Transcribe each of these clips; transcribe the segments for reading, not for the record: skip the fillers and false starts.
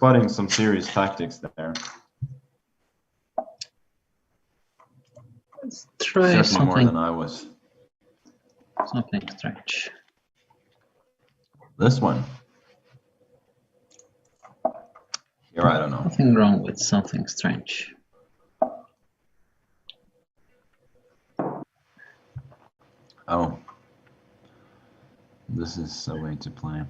spotting some serious tactics there. Let's try Certainly more than I was. something strange. This one. Here, I don't know. Nothing wrong with something strange. Oh. This is a way to play.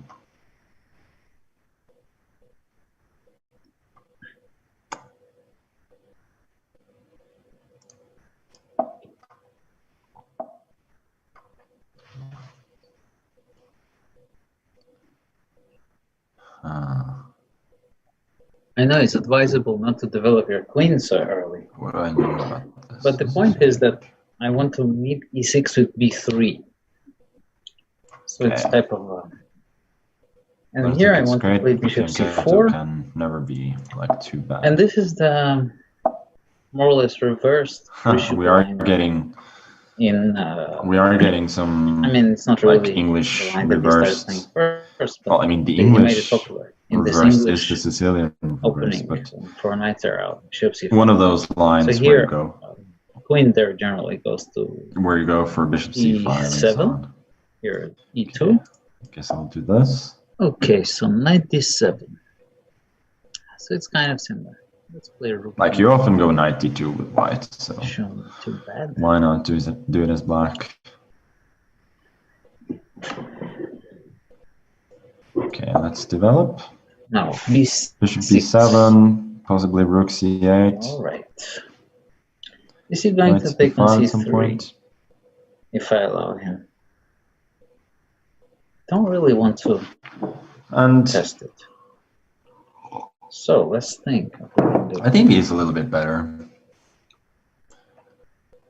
I know it's advisable not to develop your queen so early. What do I know about this? But the point is that I want to meet e6 with b3. So it's type of... and here I want to play bishop c4. Can never be like too bad. And this is the more or less reversed. We are getting... we are getting some. I mean, it's not really like English the reversed. First, well, I mean, the English reversed is the Sicilian opening reverse, but for knights are out. Bishop c4. One of those lines so where here, you go. Queen there generally goes to where you go for bishop c5. e7. Here e2. Okay. Guess I'll do this. Okay, so knight d7. So it's kind of similar. Let's play rook. Like you often go knight d2 with white, so too bad. Why not do it as black? Okay, let's develop. Now, bishop b7, possibly rook c8. All right. Is he going to take on c3? If I allow him. Don't really want to test it. So let's think. I think he's a little bit better.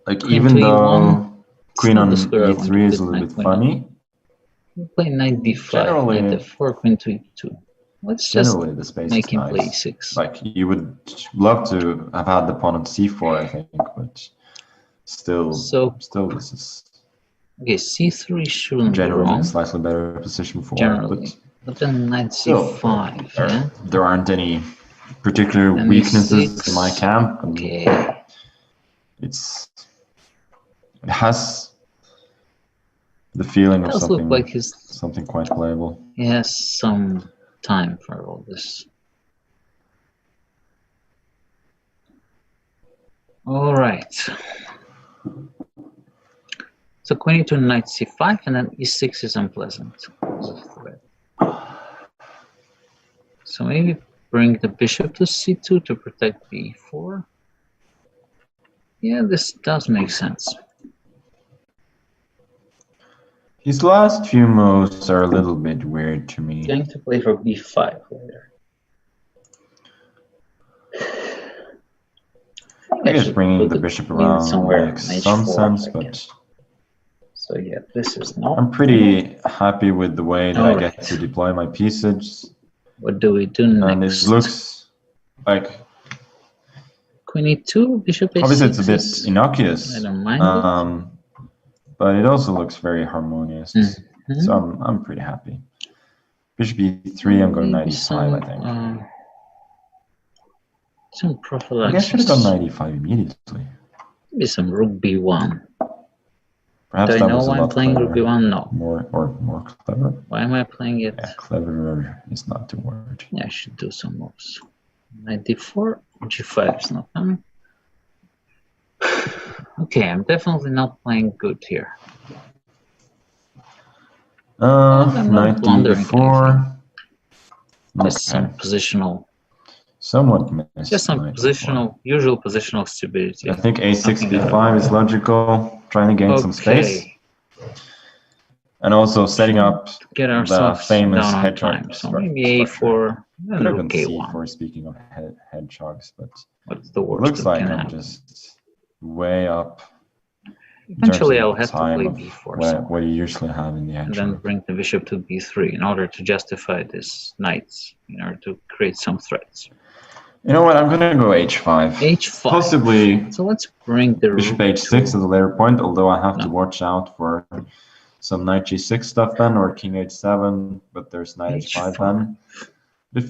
Like queen even though queen on e3 is a little bit funny. Play knight d5, generally, knight d4, queen to e2. Let's just the space make him nice. play e6. Like you would love to have had the pawn on c4, I think, but still this is okay. C3 shouldn't generally be wrong. A slightly better position for generally, but then knight c5. There aren't any particular weaknesses in my camp. Okay. It has the feeling of something, look like something quite playable. He has some time for all this. All right. So queen to knight c5, and then e6 is unpleasant. So maybe bring the bishop to c2 to protect b4. Yeah, this does make sense. His last few moves are a little bit weird to me. Going to play for b5 later. I guess bringing the bishop around makes some sense, but... So yeah, this is not... I'm pretty happy with the way that I get to deploy my pieces. What do we do next? And it looks like... Queen e2, bishop a6. Obviously, it's a bit innocuous. I don't mind but it also looks very harmonious. So I'm pretty happy. Bishop e3, I'm going knight e5, I think. Some prophylaxis. I guess I should have gone knight e5 immediately. Maybe some rook b1. Perhaps do I know why I'm playing rook b1? No. More clever. Why am I playing it? Yeah, clever is not the word. Yeah, I should do some moves. Knight d4, g5 is not coming. Okay, I'm definitely not playing good here. Knight d4. Just some positional. Somewhat missed. Just some usual positional stability. I think a6 b5 is logical. Trying to gain some space. And also setting up the famous hedgehog. So maybe a4. Could have been c4, speaking of hedgehogs, but what's the worst? Looks like I'm just way up. Eventually, I'll have to play b4. What you usually have in the hedgehog. And then bring the bishop to b3 in order to justify this knights, in order to create some threats. You know what? I'm gonna go h5. h5. Possibly. So let's bring the bishop h6 at a later point. Although I have to watch out for some knight g6 stuff then, or king h7. But there's knight h5 then. It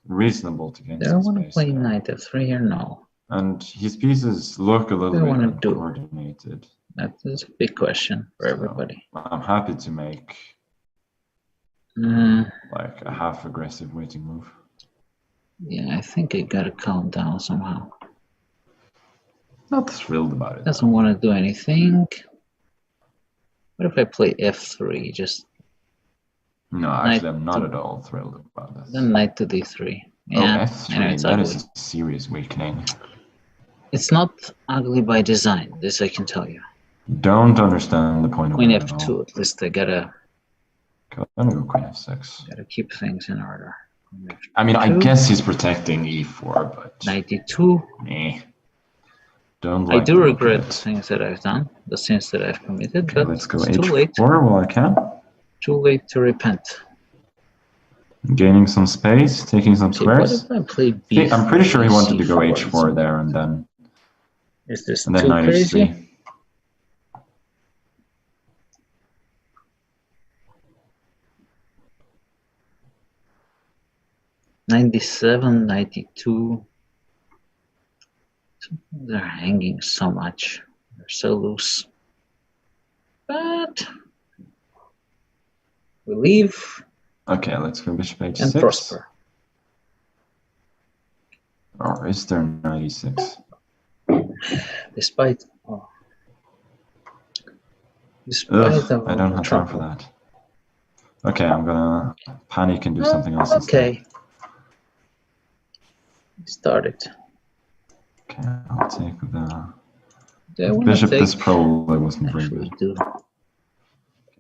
reasonable to gain Do I some want to space. play knight f3 here? No. And his pieces look a little bit uncoordinated. That is a big question for everybody. I'm happy to make like a half aggressive waiting move. Yeah, I think I gotta calm down somehow. Not thrilled about it. Doesn't want to do anything. What if I play f3? Just no, actually, I'm not at all thrilled about this. Then knight to d3. Yeah, f3. That is a serious weakening. It's not ugly by design. This I can tell you. Don't understand the point of Queen it f2. At least I gotta. I'm gonna go queen f6. Gotta keep things in order. I mean, I guess he's protecting e4, but knight d2. Don't like I do regret the things that I've done, the sins that I've committed, but let's go it's too late. while I can. Too late to repent. Gaining some space, taking some squares. What if I play b4? I'm pretty sure he wanted to go h4 there and then. Is this and then too knight crazy? h3. 97, 92. They're hanging so much. They're so loose. But we leave. Okay, let's go bishop h6. And prosper. Or is there 96? Despite I don't have time for that. Okay, I'm gonna panic and do something else instead. Start it. Okay, I'll take the bishop. This probably wasn't very good.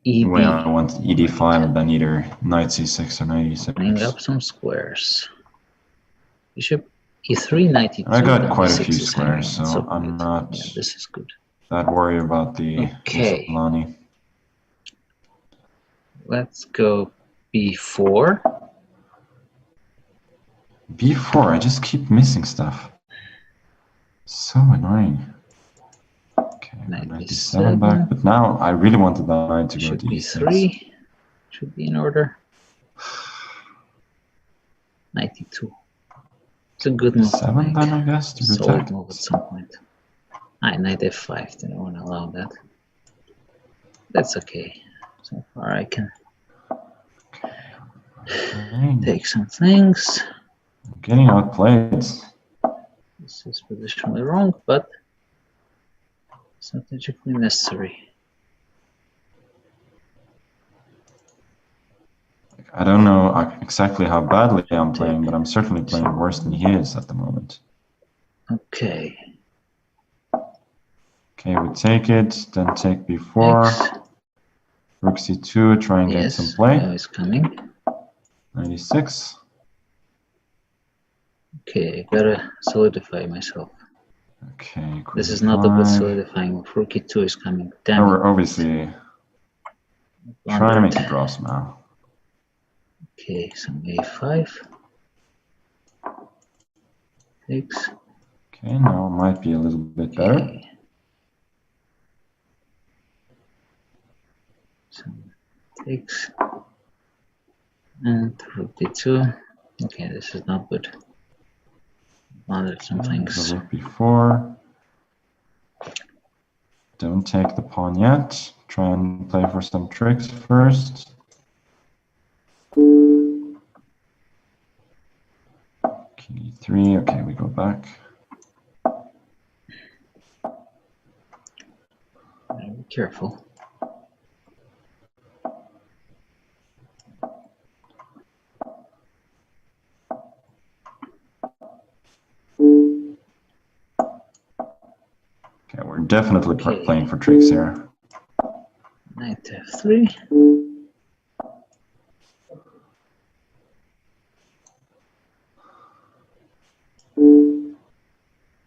When I want ed5 and then either knight c6 or knight e6. Bring up some squares. Bishop e3, knight e2. I got quite a few squares, so I'm not this is good. that worried about the Solani. Let's go b4. b4, I just keep missing stuff. So annoying. Okay, 97 back, but now I really wanted that knight to go to e6. Should be in order. 92. It's a good move. 7 then, I guess, to protect. Solid move at some point. Knight f5, didn't want to allow that. That's okay. So far I can take some things. I'm getting outplayed. This is positionally wrong, but strategically necessary. I don't know exactly how badly I'm playing, but I'm certainly playing worse than he is at the moment. Okay. Okay, we take it, then take b4. Rook c2, try and get some play. Now it's coming. 96. Okay, I gotta solidify myself. Okay, this is not a good solidifying. Rook e2 is coming. Damn. We're obviously trying to make it draw somehow. Okay, some a5. 6. Okay, now it might be a little bit better. Some 6. And rook d2. Okay, this is not good. Wandered some things. Rook b4. Don't take the pawn yet. Try and play for some tricks first. King e3. Okay, we go back. Be careful. Okay, we're definitely playing for tricks here. Knight f3.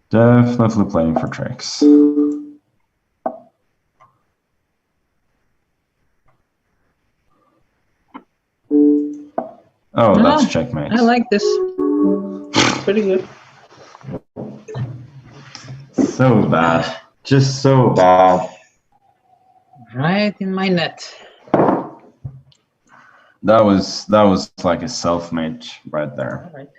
Definitely playing for tricks. Oh, that's checkmate. I like this. Pretty good. So bad. Just so bad. Right in my net. That was like a self-made right there. All right.